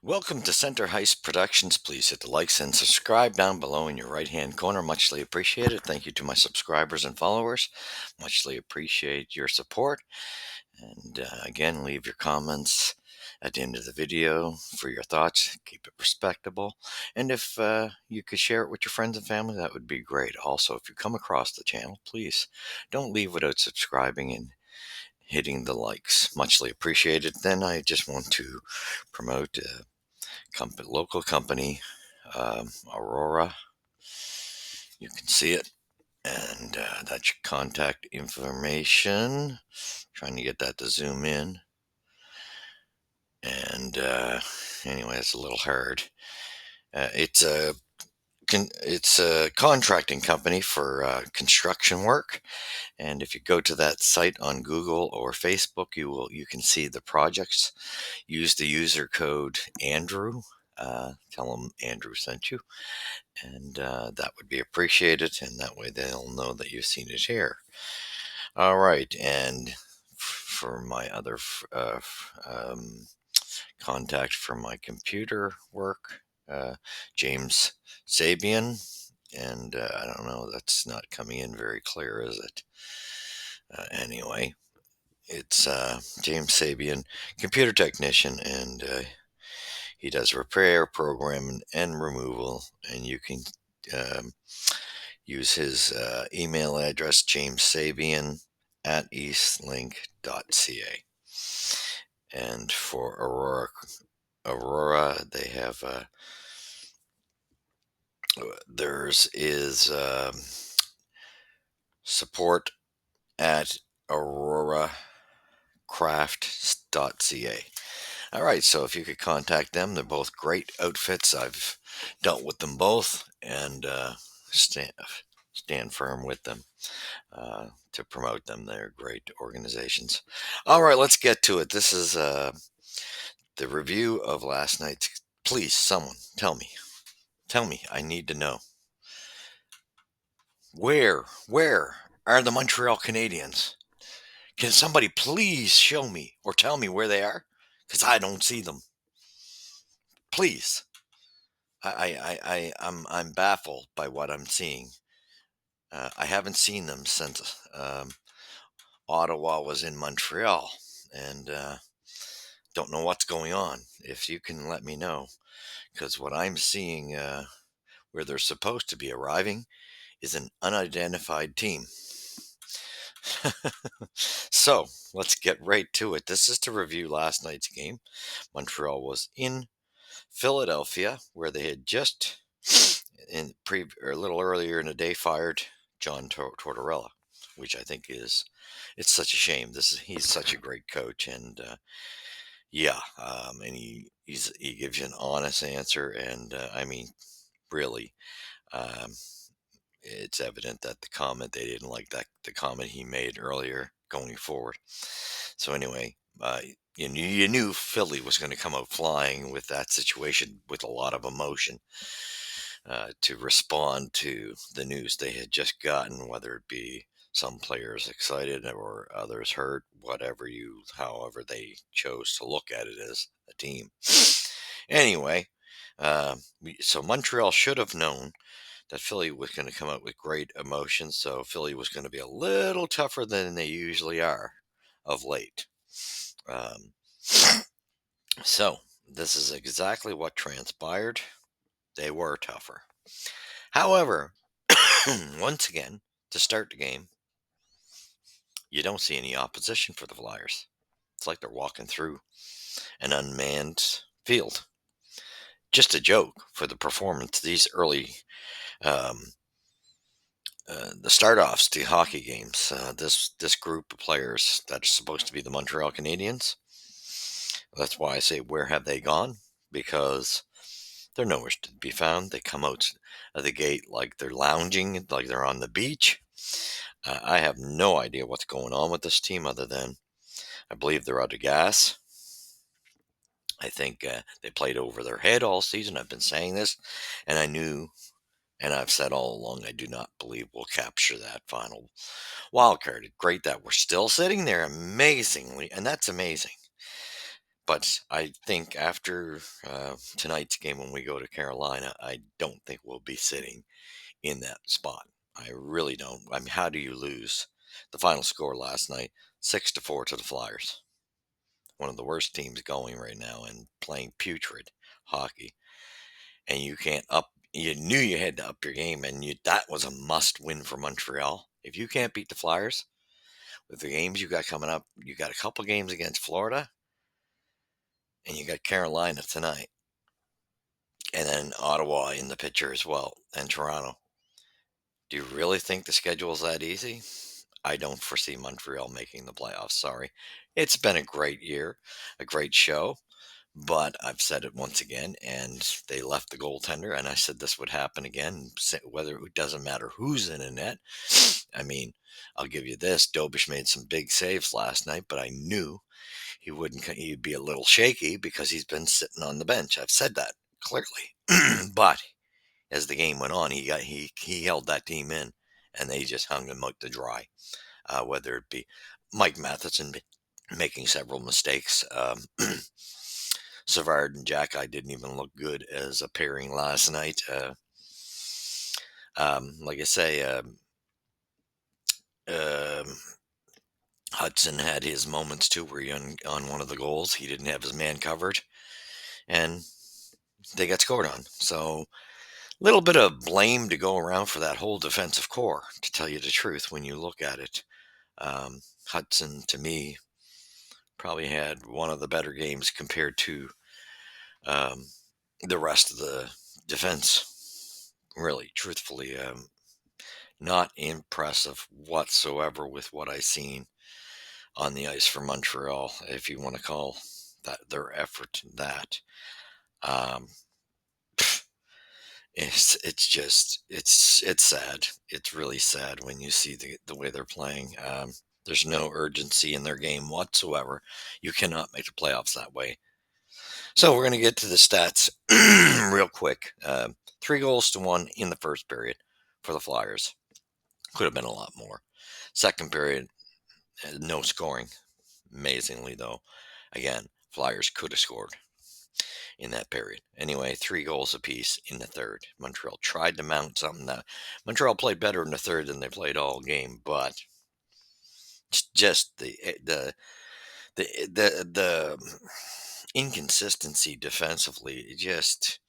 Welcome to Center Heist Productions. Please hit the likes and subscribe down below in your right hand corner. Muchly appreciated. Thank you to my subscribers and followers. Muchly appreciate your support. And again, leave your comments at the end of the video for your thoughts. Keep it respectable. And if you could share it with your friends and family, that would be great. Also, if you come across the channel, please don't leave without subscribing and hitting the likes. Muchly appreciated. Then I just want to promote local company, Aurora. You can see it, and that's your contact information. Trying to get that to zoom in, and anyway, it's a little hard. It's a contracting company for construction work, and if you go to that site on Google or Facebook, you can see the projects. Use the user code Andrew. Tell them Andrew sent you, and that would be appreciated, and that way they'll know that you've seen it here. All right, and for my other contact for my computer work, James Sabian, and I don't know, that's not coming in very clear, is it? Anyway, it's James Sabian, computer technician, and he does repair, programming, and removal, and you can um, use his email address, jamessabian at eastlink.ca. And for Aurora, they have theirs is support at auroracraft.ca. All right, so if you could contact them, they're both great outfits. I've dealt with them both, and stand firm with them to promote them. They're great organizations. All right, let's get to it. This is the review of last night's. Please, someone tell me. Tell me. I need to know. Where are the Montreal Canadiens? Can somebody please show me or tell me where they are? Because I don't see them. Please. I'm baffled by what I'm seeing. I haven't seen them since Ottawa was in Montreal, and don't know what's going on. If you can let me know, because what I'm seeing where they're supposed to be arriving is an unidentified team. So let's get right to it. This is to review last night's game. Montreal was in Philadelphia, where they had just a little earlier in the day fired John Tortorella, which I think it's such a shame. He's such a great coach, and yeah, and he gives you an honest answer, and I mean, really, um, it's evident that they didn't like the comment he made earlier going forward. So anyway, you knew Philly was going to come out flying with that situation with a lot of emotion to respond to the news they had just gotten, whether it be some players excited or others hurt, however they chose to look at it as a team. Anyway, so Montreal should have known that Philly was going to come out with great emotions, so Philly was going to be a little tougher than they usually are of late. Um, so this is exactly what transpired. They were tougher. However, once again, to start the game, you don't see any opposition for the Flyers. It's like they're walking through an unmanned field. Just a joke for the performance. These early, um, the start-offs to hockey games. This group of players that are supposed to be the Montreal Canadiens. That's why I say, where have they gone? Because they're nowhere to be found. They come out of the gate like they're lounging, like they're on the beach. I have no idea what's going on with this team other than I believe they're out of gas. I think they played over their head all season. I've been saying this, and and I've said all along, I do not believe we'll capture that final wild card. Great that we're still sitting there, amazingly, and that's amazing. But I think after tonight's game when we go to Carolina, I don't think we'll be sitting in that spot. I really don't. I mean, how do you lose? The final score last night, 6-4 to the Flyers. One of the worst teams going right now and playing putrid hockey. And you can't up. You knew you had to up your game, and that was a must win for Montreal. If you can't beat the Flyers with the games you got coming up, you got a couple games against Florida, and you got Carolina tonight, and then Ottawa in the picture as well, and Toronto. Do you really think the schedule's that easy? I don't foresee Montreal making the playoffs. Sorry. It's been a great year, a great show, but I've said it once again, and they left the goaltender, and I said this would happen again, whether it doesn't matter who's in a net. I mean, I'll give you this. Dobish made some big saves last night, but I knew he'd be a little shaky because he's been sitting on the bench. I've said that clearly. But as the game went on, he held that team in, and they just hung him out to dry. Whether it be Mike Matheson making several mistakes, Savard and Jack, I didn't even look good as a pairing last night. Like I say, um Hudson had his moments too, where on one of the goals he didn't have his man covered, and they got scored on. So little bit of blame to go around for that whole defensive core, to tell you the truth. When you look at it, Hudson to me probably had one of the better games compared to um, the rest of the defense. Really, truthfully, not impressive whatsoever with what I seen on the ice for Montreal, if you want to call that their effort that. Um, it's just it's sad. It's really sad when you see the way they're playing. There's no urgency in their game whatsoever. You cannot make the playoffs that way. So we're going to get to the stats real quick. 3-1 in the first period for the Flyers. Could have been a lot more. Second period, no scoring. Amazingly though, again, Flyers could have scored in that period. Anyway, 3 goals apiece in the third. Montreal tried to mount something. That Montreal played better in the third than they played all game, but it's just the inconsistency defensively, just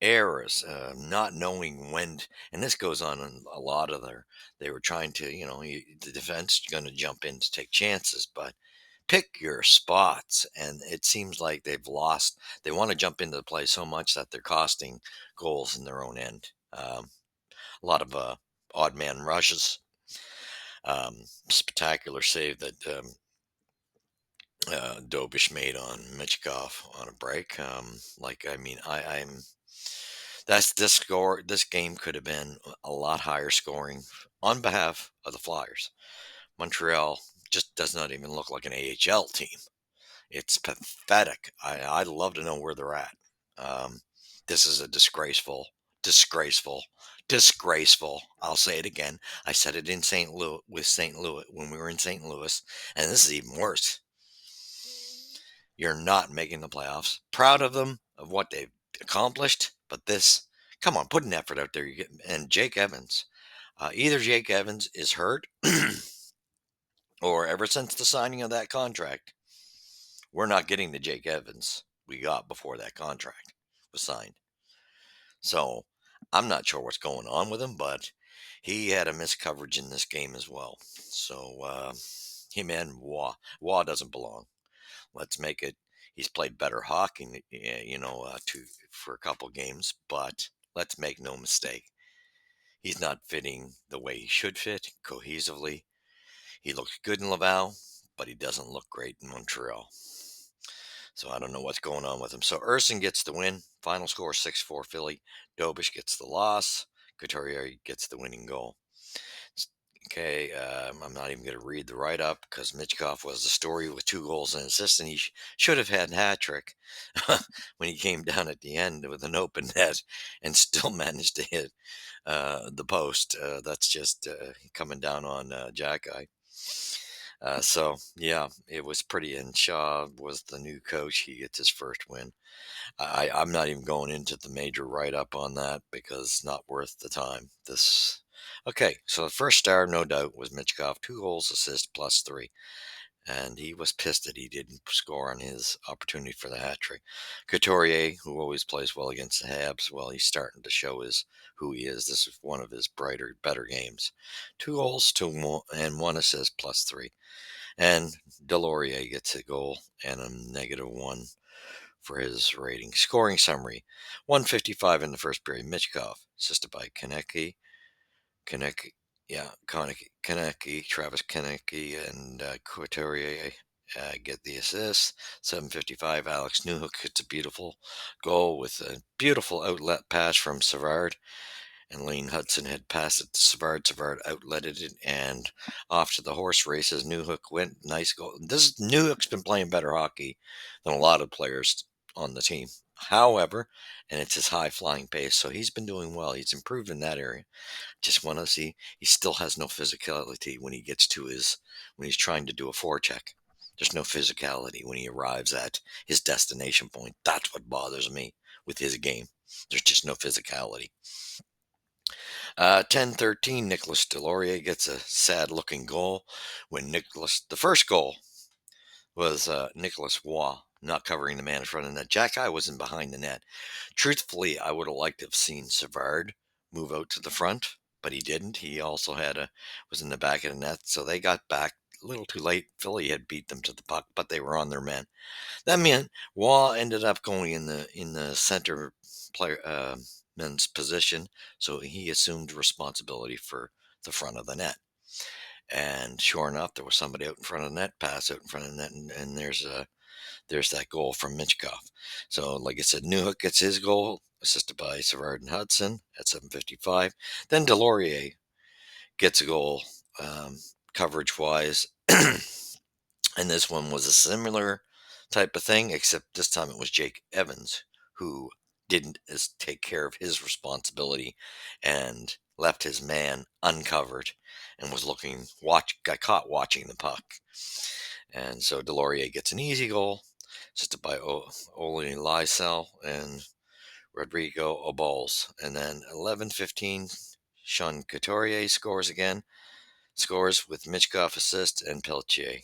errors, not knowing when. And this goes on in a lot of their. They were trying to, the defense going to jump in to take chances, but pick your spots. And it seems like they've lost. They want to jump into the play so much that they're costing goals in their own end. A lot of odd man rushes. Spectacular save that Dobish made on Michkov on a break. I mean, that's this score. This game could have been a lot higher scoring on behalf of the Flyers. Montreal just does not even look like an AHL team. It's pathetic. I'd love to know where they're at. This is a disgraceful, disgraceful. I'll say it again. I said it in St. Louis with St. Louis when we were in St. Louis, and this is even worse. You're not making the playoffs. Proud of them of what they've accomplished, but this, come on, put an effort out there. And Jake Evans, either Jake Evans is hurt, or ever since the signing of that contract, we're not getting the Jake Evans we got before that contract was signed. So I'm not sure what's going on with him, but he had a missed coverage in this game as well. So him and Waugh doesn't belong. Let's make it. He's played better hockey, for a couple games, but let's make no mistake. He's not fitting the way he should fit cohesively. He looks good in Laval, but he doesn't look great in Montreal. So I don't know what's going on with him. So Urson gets the win. Final score 6-4 Philly. Dobish gets the loss. Couturier gets the winning goal. Okay, I'm not even going to read the write-up because Michkov was the story with 2 goals and assists, and he should have had a hat trick when he came down at the end with an open net and still managed to hit the post. That's just coming down on Jack Eye. So yeah, it was pretty. And Shaw was the new coach. He gets his first win. I'm not even going into the major write up on that because it's not worth the time. This okay. So the first star, no doubt, was Mitchkov. 2 goals, assist, +3. And he was pissed that he didn't score on his opportunity for the hat trick. Couturier, who always plays well against the Habs, well, he's starting to show his who he is. This is one of his better games. 2 goals, and 1 assist, +3. And Delorier gets a goal and a -1 for his rating. Scoring summary: 155 in the first period. Michkov, assisted by Konecki, yeah, Konecki, Travis Konecki, and Couturier get the assist. 7:55, Alex Newhook hits a beautiful goal with a beautiful outlet pass from Savard, and Lane Hudson had passed it to Savard. Savard outletted it and off to the horse races. Newhook went, nice goal. This Newhook's been playing better hockey than a lot of players on the team. However, and it's his high flying pace, so he's been doing well. He's improved in that area. Just want to see he still has no physicality when he gets to his when he's trying to do a forecheck. There's no physicality when he arrives at his destination point. That's what bothers me with his game. There's just no physicality. 10-13, Nicholas Delorier gets a sad looking goal when the first goal was Nicholas Waugh not covering the man in front of the net. Jack I wasn't behind the net. Truthfully, I would have liked to have seen Savard move out to the front, but he didn't. He also was in the back of the net, so they got back a little too late. Philly had beat them to the puck, but they were on their men. That meant Waugh ended up going in the center player men's position, so he assumed responsibility for the front of the net. And sure enough, there was somebody out in front of the net, pass out in front of the net, and there's that goal from Mitchkov. So, like I said, Newhook gets his goal, assisted by Savard and Hudson at 7:55. Then Delorier gets a goal, coverage wise. And this one was a similar type of thing, except this time it was Jake Evans who didn't take care of his responsibility and left his man uncovered and got caught watching the puck. And so Delorier gets an easy goal, assisted by Ole Lysell and Rodrigo Obols. And then 11:15, Sean Couturier scores with Mitchkov assist and Pelletier.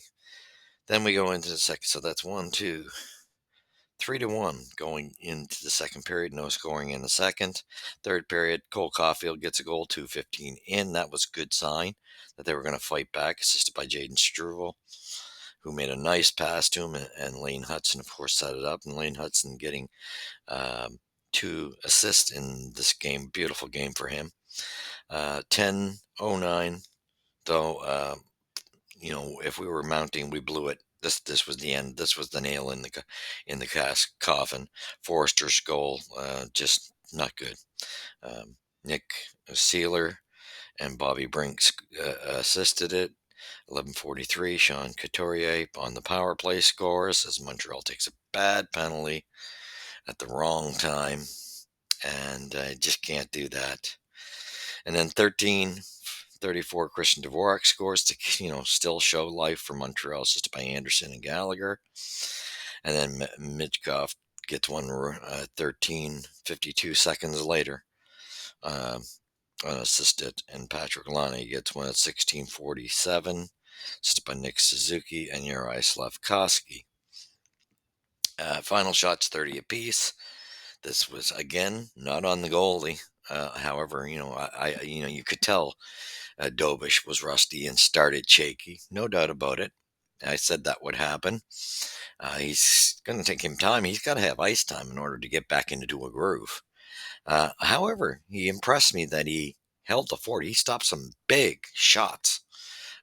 Then we go into the second. So that's 3-1 going into the second period. No scoring in the second. Third period, Cole Caulfield gets a goal, 2:15 in. That was a good sign that they were going to fight back, assisted by Jaden Struble, who made a nice pass to him. And Lane Hudson, of course, set it up. And Lane Hudson getting 2 assists in this game. Beautiful game for him. 10:09, though. If we were mounting, we blew it. This was the end. This was the nail in the coffin. Forrester's goal, just not good. Nick Sealer and Bobby Brinks assisted it. 11:43, Sean Couturier on the power play scores as Montreal takes a bad penalty at the wrong time, and just can't do that. And then 13:34, Christian Dvorak scores to still show life for Montreal, assisted by Anderson and Gallagher. And then Mitchkov gets one 13:52 seconds later, unassisted, and Patrick Laine gets one at 16:47, assisted by Nick Suzuki and Yuri Slavkovsky. Final shots 30 apiece. This was again not on the goalie. However, you could tell Dobish was rusty and started shaky. No doubt about it. I said that would happen. He's going to take him time. He's got to have ice time in order to get back into a groove. However, he impressed me that he held the fort. He stopped some big shots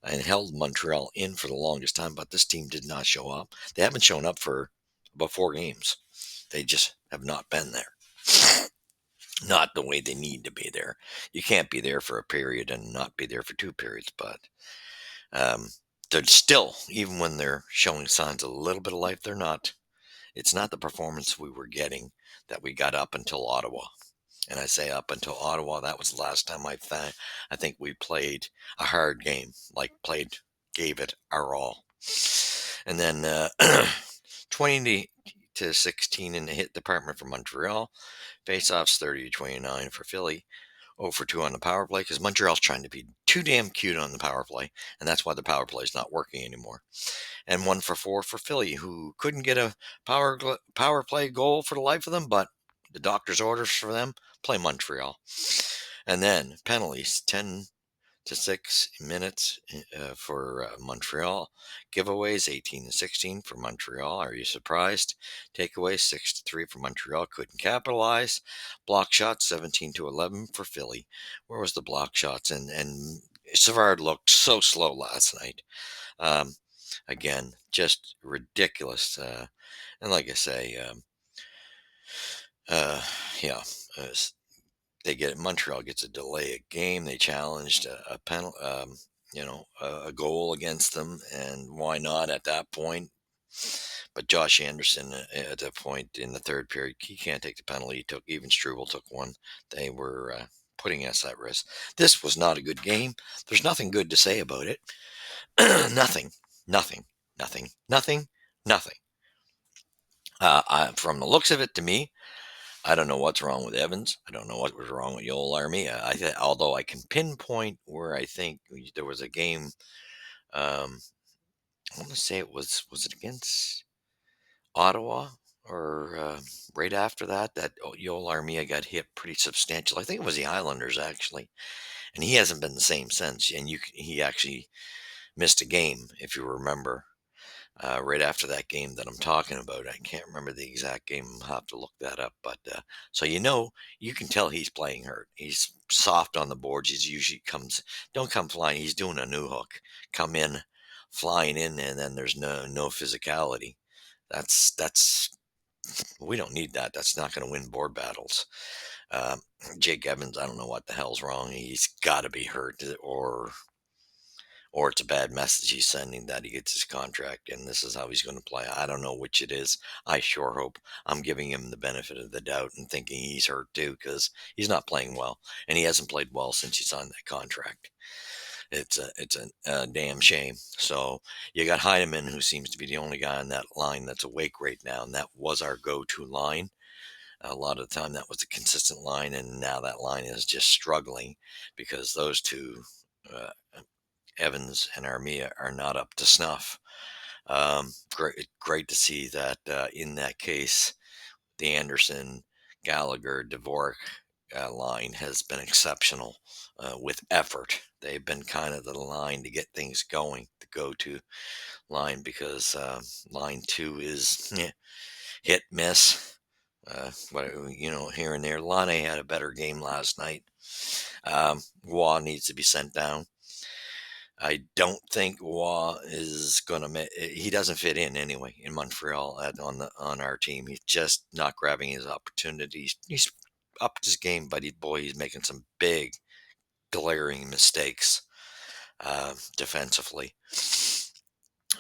and held Montreal in for the longest time, but this team did not show up. They haven't shown up for about 4 games. They just have not been there. Not the way they need to be there. You can't be there for a period and not be there for 2 periods, but they're still, even when they're showing signs of a little bit of life, they're not. It's not the performance we were getting that we got up until Ottawa. And I say up until Ottawa, that was the last time I think we played a hard game, like played gave it our all. And then 20 to 16 in the hit department for Montreal. Faceoffs 30 to 29 for Philly. 0 for 2 on the power play because Montreal's trying to be too damn cute on the power play, and that's why the power play is not working anymore. And 1 for 4 for Philly, who couldn't get a power play goal for the life of them, but the doctor's orders for them play Montreal. And then penalties 10 to 6 minutes for Montreal. Giveaways 18 to 16 for Montreal. Are you surprised? Takeaways 6 to 3 for Montreal. Couldn't capitalize. Block shots 17 to 11 for Philly. Where was the block shots? And Savard looked so slow last night. Um, Again, just ridiculous. And like I say, uh, yeah, uh, Montreal gets a delay a game. They challenged a penalty, a goal against them, and why not at that point? But Josh Anderson at that point in the third period, he can't take the penalty. He took even Struble took one. They were putting us at risk. This was not a good game. There's nothing good to say about it. Nothing, nothing, nothing, nothing, nothing. From the looks of it, to me, I don't know what's wrong with Evans. I don't know what was wrong with Yoel Armia. Although I can pinpoint where I think there was a game. Um, I want to say was it against Ottawa or right after that Yoel Armia got hit pretty substantial. I think it was the Islanders actually, and he hasn't been the same since. And he actually missed a game if you remember. Right after that game that I'm talking about. I can't remember the exact game. I'll have to look that up. But so you can tell he's playing hurt. He's soft on the boards. He's usually don't come flying. He's doing a new hook, come in, flying in, and then there's no physicality. That's we don't need that. That's not going to win board battles. Um, Jake Evans, I don't know what the hell's wrong. He's got to be hurt, or it's a bad message he's sending that he gets his contract and this is how he's going to play. I don't know which it is. I sure hope. I'm giving him the benefit of the doubt and thinking he's hurt too because he's not playing well and he hasn't played well since he signed that contract. It's a damn shame. So you got Heineman, who seems to be the only guy on that line that's awake right now, and that was our go-to line. A lot of the time, that was a consistent line, and now that line is just struggling because those two uh, Evans and Armia are not up to snuff. Great to see that in that case, the Anderson, Gallagher, Dvorak line has been exceptional with effort. They've been kind of the line to get things going, the go-to line, because line two is hit miss. Here and there. Lane had a better game last night. Waugh needs to be sent down. I don't think Waugh is going to. He doesn't fit in anyway in Montreal on our team. He's just not grabbing his opportunities. He's upped his game, but he's making some big, glaring mistakes defensively.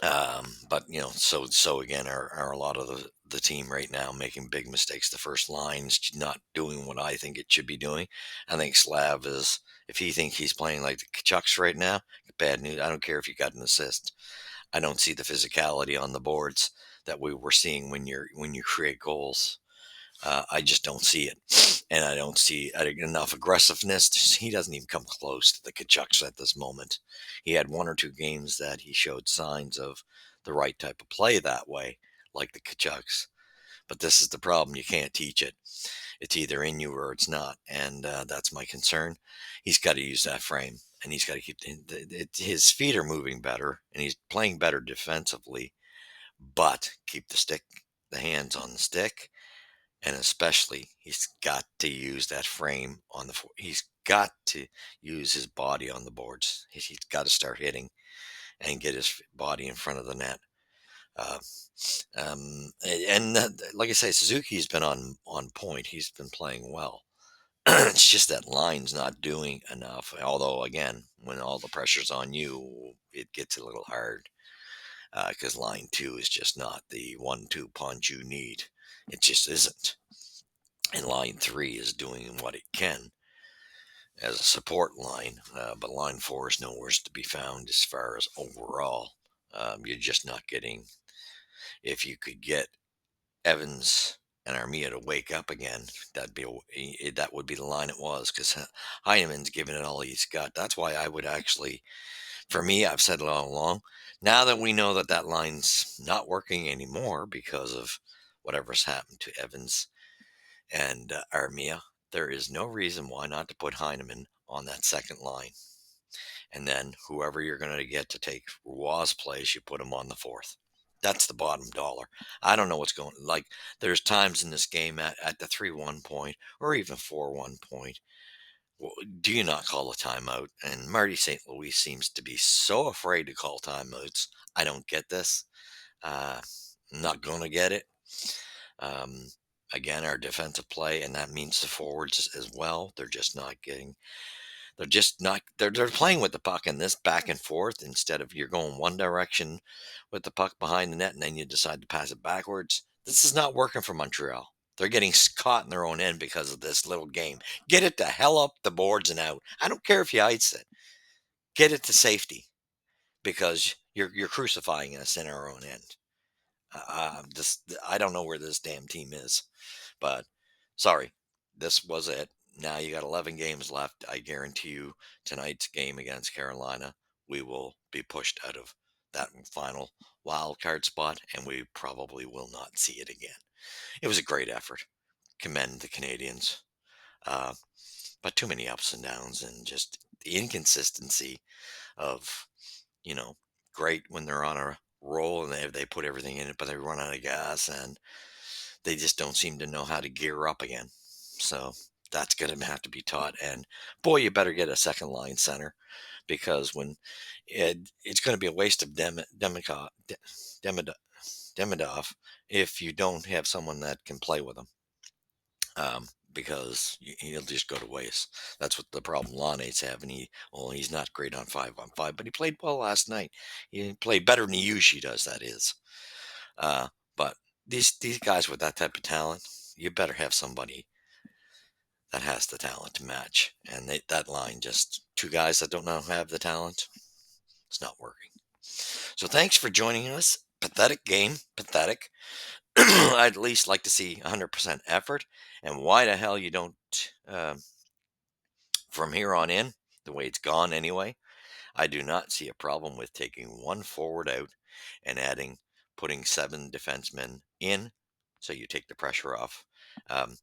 But so again, are a lot of the team right now making big mistakes. The first line's not doing what I think it should be doing. I think Slav is, if he thinks he's playing like the Kachucks right now, bad news. I don't care if you got an assist. I don't see the physicality on the boards that we were seeing when you create goals. I just don't see it, and I don't see enough aggressiveness. He doesn't even come close to the Kachucks at this moment. He had one or two games that he showed signs of the right type of play that way, like the Kachucks. But this is the problem. You can't teach it. It's either in you or it's not. And that's my concern. He's got to use that frame and he's got to keep his feet are moving better and he's playing better defensively, but keep the hands on the stick. And especially, he's got to use that frame he's got to use his body on the boards. He's got to start hitting and get his body in front of the net. Uh, like I say, Suzuki's been on point. He's been playing well. It's just that line's not doing enough. Although, again, when all the pressure's on you, it gets a little hard because line two is just not the 1-2 punch you need. It just isn't. And line three is doing what it can. as a support line, but line four is nowhere to be found as far as overall. You're just not getting. If you could get Evans and Armia to wake up again, that would be the line it was because Heineman's giving it all he's got. That's why I would actually, for me, I've said it all along. Now that we know that that line's not working anymore because of whatever's happened to Evans and Armia, there is no reason why not to put Heineman on that second line. And then whoever you're going to get to take Roy's place, you put him on the fourth. That's the bottom dollar. I don't know what's going like. There's times in this game at the 3-1 point or even 4-1 point. Well, do you not call a timeout? And Marty St. Louis seems to be so afraid to call timeouts. I don't get this. Uh, not going to get it. Um, again, our defensive play, and that means the forwards as well. They're playing with the puck in this back and forth instead of you're going one direction with the puck behind the net and then you decide to pass it backwards. This is not working for Montreal. They're getting caught in their own end because of this little game. Get it the hell up the boards and out. I don't care if you ice it. Get it to safety because you're crucifying us in our own end. I don't know where this damn team is, but sorry, this was it. Now you got 11 games left. I guarantee you tonight's game against Carolina, we will be pushed out of that final wild card spot, and we probably will not see it again. It was a great effort. Commend the Canadians, uh, but too many ups and downs, and just the inconsistency of you know great when they're on a roll and they put everything in it, but they run out of gas and they just don't seem to know how to gear up again. So that's going to have to be taught. And boy, you better get a second line center because it's going to be a waste of Demidov if you don't have someone that can play with him. Because he'll just go to waste. That's what the problem Lane's having. He's not great on 5-on-5, but he played well last night. He played better than he usually does. That is. But these guys with that type of talent, you better have somebody that has the talent to match. And that line, just two guys that don't know have the talent, it's not working. So thanks for joining us. Pathetic game, pathetic. I'd at least like to see 100% effort. And why the hell you don't, from here on in, the way it's gone anyway, I do not see a problem with taking one forward out and putting seven defensemen in, so you take the pressure off. Um,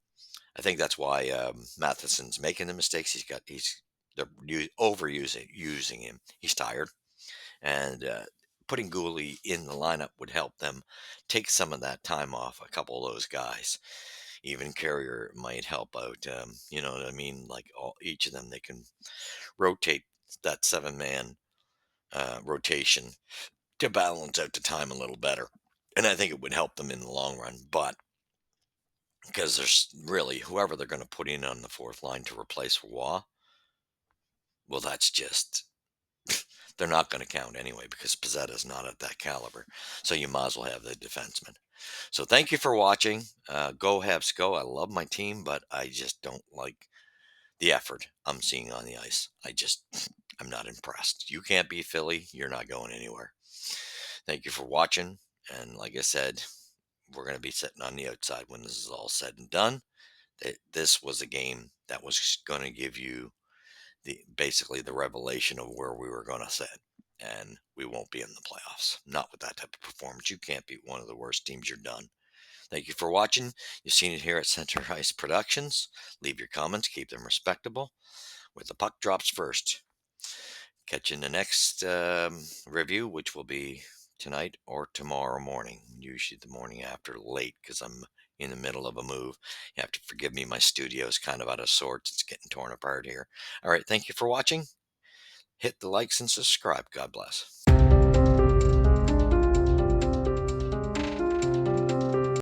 I think that's why Matheson's making the mistakes. They're overusing using him. He's tired, and putting Gooley in the lineup would help them take some of that time off a couple of those guys. Even Carrier might help out. You know what I mean? Like each of them, they can rotate that 7-man rotation to balance out the time a little better. And I think it would help them in the long run. But because there's really whoever they're going to put in on the fourth line to replace Roy, well, that's just they're not going to count anyway because Pizzetta's not at that caliber. So you might as well have the defenseman. So thank you for watching. Go Habs go. I love my team, but I just don't like the effort I'm seeing on the ice. I'm not impressed. You can't beat Philly. You're not going anywhere. Thank you for watching. And like I said, we're going to be sitting on the outside when this is all said and done. This was a game that was going to give you basically the revelation of where we were going to sit. And we won't be in the playoffs. Not with that type of performance. You can't beat one of the worst teams. You're done. Thank you for watching. You've seen it here at Center Ice Productions. Leave your comments. Keep them respectable. With the puck drops first. Catch you in the next review, which will be tonight or tomorrow morning. Usually the morning after late because I'm in the middle of a move. You have to forgive me. My studio is kind of out of sorts. It's getting torn apart here. All right. Thank you for watching. Hit the likes and subscribe. God bless.